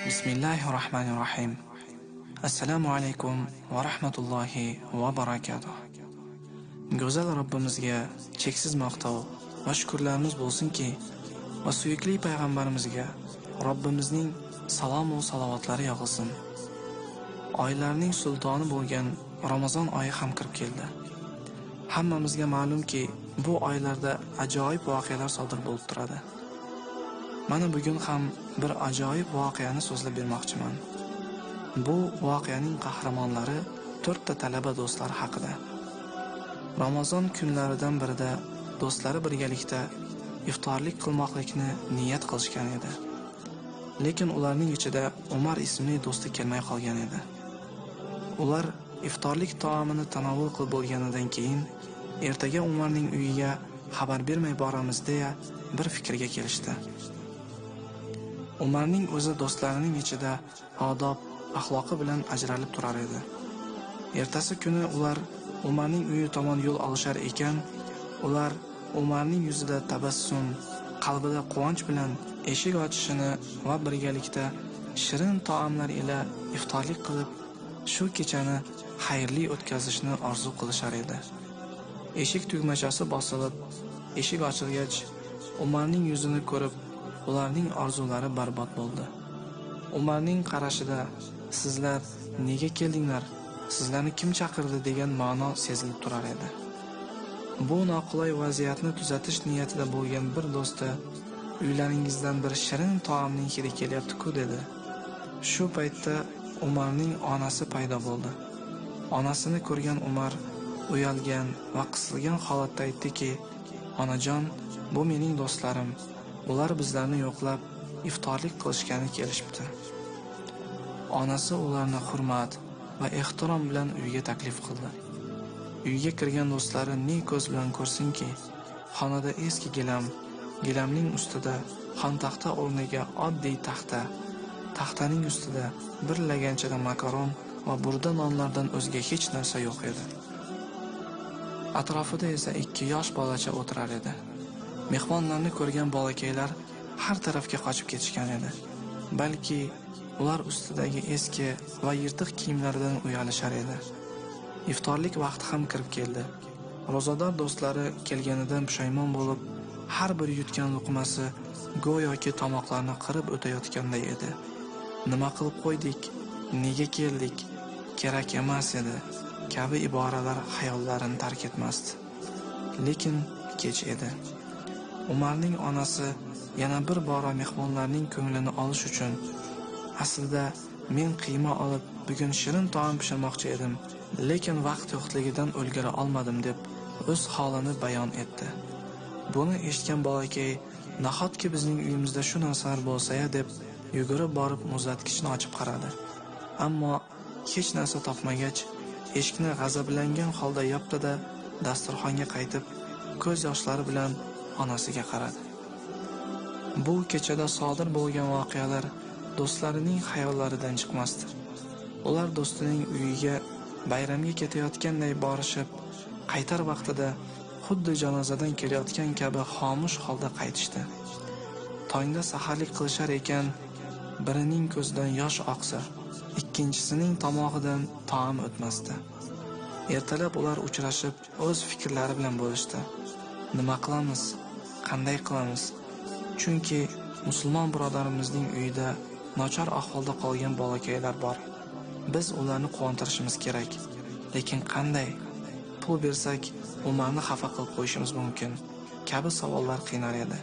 Bismillahirrahmanirrahim. Assalomu alaykum va rahmatullohi va barakatuh. Go'zal Robbimizga cheksiz maqtov va shukrlarimiz bo'lsinki, va suyukli payg'ambarimizga Robbimizning salom va salovatlari yog'ilsin. Oylarning sultoni bo'lgan Ramazon oyi ham kirib keldi. Hammamizga ma'lumki, bu oylarda ajoyib voqealar sodir bo'lib turadi. Mana bugun ham bir ajoyib voqeani so'zlab bermoqchiman. Bu voqeaning qahramonlari 4 ta talaba do'stlar haqida. Ramazon kunlaridan birida do'stlari birgalikda iftorlik qilmoqlikni niyat qilishgan edi. Lekin ularning ichida Umar ismli do'sti kelmay qolgan edi. Ular iftorlik taomini tanovul qilib bo'lganidan keyin ertaga Umarning uyiga xabar bermay boramiz deya bir fikrga kelishdi. Umarning o'zi do'stlarining ichida odob, axloqi bilan ajralib turar edi. Ertasi kuni ular Umarning uyi tomon yo'l olishar ekan, ular Umarning yuzida tabassum, qalbida quvonch bilan eshik ochishini va birgalikda shirin taomlar ila iftorlik qilib, shu kechani xayrli o'tkazishni orzu qilishar edi. Eshik tugmachasi bosilib, eshik ochilgach, Umarning yuzini ko'rib, ularning orzulari barbod bo'ldi. Umarning qarashida sizlar nega keldinglar? Sizlarni kim chaqirdi degan ma'no sezilib turar edi. Bu noqulay vaziyatni tuzatish niyatida bo'lgan bir do'sti uylaringizdan bir shirin taomning hidi kelyapti-ku dedi. Shu paytda Umarning onasi paydo bo'ldi. Onasini ko'rgan Umar uyalgan va qisilgan holatda aytdiki, "Onajon, bu mening do'stlarim. Ular bizlarni yo'qlab iftorlik qilishgani kelishibdi." Onasi ularni hurmat va ehtirom bilan uyga taklif qildi. Uyga kirgan do'stlari ne ko'z bilan ko'rsinki, xonada eski gilamning ustida xontaxta o'rniga oddiy taxta, taxtaning ustida bir laganchada makaron va burda nonlardan o'zga hech narsa yo'q edi. Atrofida esa 2 yosh bolacha o'tirar edi. Mehmonlarni ko'rgan bolakaylar har tarafga qochib ketishgan edi. Balki ular ustidagi eski va yirtiq kiyimlaridan uyalishar edi. Iftorlik vaqti ham kirib keldi. Rozador do'stlari kelganidan pushaymon bo'lib, har bir yutgan luqmasi go'yoki tomoqlarni qirib o'tayotganday edi. Nima qilib qo'ydik? Nega keldik? Kerak emas edi kabi iboralar xayollarini tark etmasdi. Lekin kech edi. Umarning onasi yana bir bora mehmonlarning ko'nglini olish uchun, aslida men qiyma olib bugun shirin taom pishirmoqchi edim, lekin vaqt yo'qligidan ulgura olmadim deb o'z holini bayon etdi. Buni eshitgan bolakay, nahotki bizning uyimizda shu narsalar bo'lsa-ya deb yugurib borib muzlatgichni ochib qaradi. Ammo hech narsa topmagach, eshikni g'azablangan holda yopdi-da, dasturxonga qaytib, ko'z yoshlari bilan onasiga qaradi. Bu kechada sodir bo'lgan voqealar do'stlarining xayollaridan chiqmasdi. Ular do'stining uyiga bayramga ketayotganday borishib, qaytar vaqtida xuddi janozadan kelayotgan kabi xomush holda qaytishdi. Tongda saharlik qilishar ekan, birining ko'zidan yosh oqsa, ikkinchisining tomog'idan taom o'tmasdi. Ertalab ular uchrashib, o'z fikrlari bilan bo'lishdi. Nima qilamiz? Qanday qilamiz? Chunki musulmon birodarimizning uyida nochor ahvolda qolgan bolakaylar bor. Biz ularni quvontirishimiz kerak. Lekin qanday? Pul bersak, Umarni xafa qilib qo'yishimiz mumkin kabi savollar qiynar edi.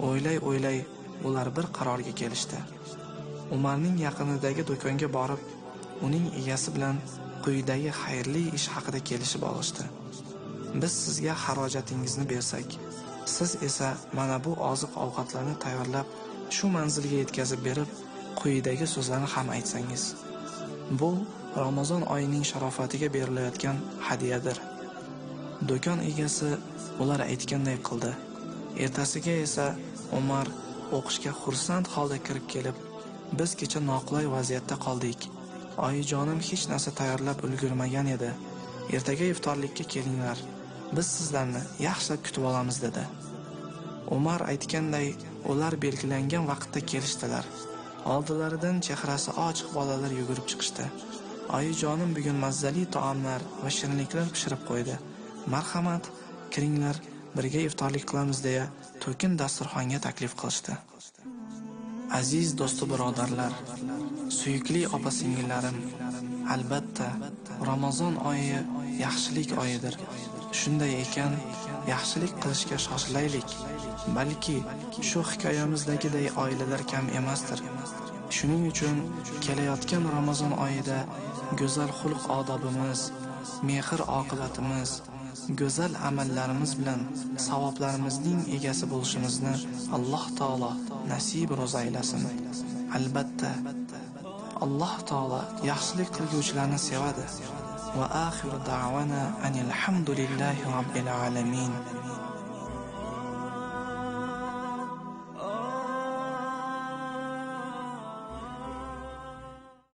O'ylay ular bir qarorga kelishdi. Umarning yaqinidagi do'konga borib, uning egasi bilan quyidagi xayrli ish haqida kelishib olishdi. Biz sizga xarojatingizni bersak, siz esa mana bu oziq-ovqatlarni tayyorlab, shu manzilga yetkazib berib, quyidagi so'zlarni ham aytsangiz. Bu Ramazon oyining sharofatiga berilayotgan hadiyadir. Do'kon egasi ular aytganday qildi. Ertasiga esa Umar o'qishga xursand holda kirib kelib, biz kecha noqulay vaziyatda qoldik. Oyijonim hech narsa tayyorlab ulgurmagan edi. Ertaga iftorlikka kelinglar. Biz sizlarni yaxshilab kutib olamiz dedi. Umar aytganday, ular belgilangan vaqtda kelishdilar. Oldilaridan chehrasi ochiq bolalar yugurib chiqishdi. Oyijonim bugun mazali taomlar va shirinliklar pishirib qo'ydi. Marhamat, kiringlar, birga iftorlik qilamiz deya to'kin dasturxonga taklif qilishdi. Aziz do'stu birodarlar, suyukli opa-singillarim, albatta Ramazon oyi yaxshilik oyidir. Shunday ekan, yaxshilik qilishga shoshilaylik. Balki shu hikoyamizdagiday oilalar kam emasdir. Shuning uchun kelayotgan Ramazon oyida go'zal xulq-odobimiz, mehr oqibatimiz, go'zal amallarimiz bilan savoblarimizning egasi bo'lishimizni Alloh taolo nasib ro'za aylasin. Albatta Alloh taolo yaxshilik qilguvchilarni sevadi. Va axiru da'wana anil hamdulillahi robbil alamin.